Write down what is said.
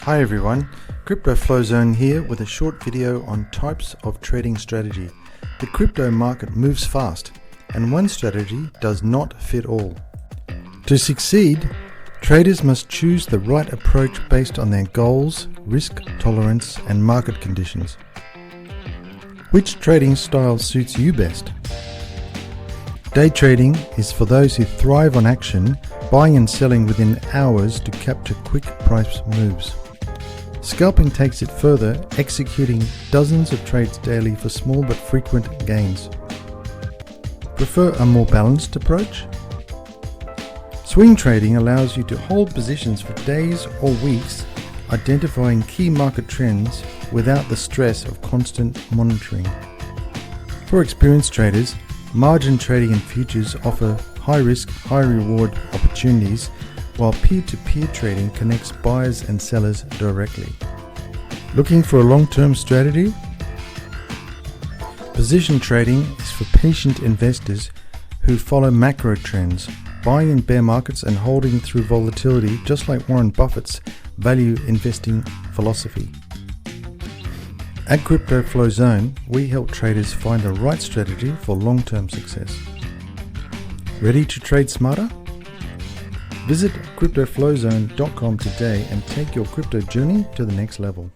Hi everyone, Crypto Flow Zone here with a short video on types of trading strategy. The crypto market moves fast and one strategy does not fit all. To succeed, traders must choose the right approach based on their goals, risk tolerance and market conditions. Which trading style suits you best? Day trading is for those who thrive on action, buying and selling within hours to capture quick price moves. Scalping takes it further, executing dozens of trades daily for small but frequent gains. Prefer a more balanced approach? Swing trading allows you to hold positions for days or weeks, identifying key market trends without the stress of constant monitoring. For experienced traders, margin trading and futures offer high-risk, high-reward opportunities, while peer-to-peer trading connects buyers and sellers directly. Looking for a long-term strategy? Position trading is for patient investors who follow macro trends, buying in bear markets and holding through volatility, just like Warren Buffett's value investing philosophy. At Crypto Flow Zone, we help traders find the right strategy for long-term success. Ready to trade smarter? Visit CryptoFlowZone.com today and take your crypto journey to the next level.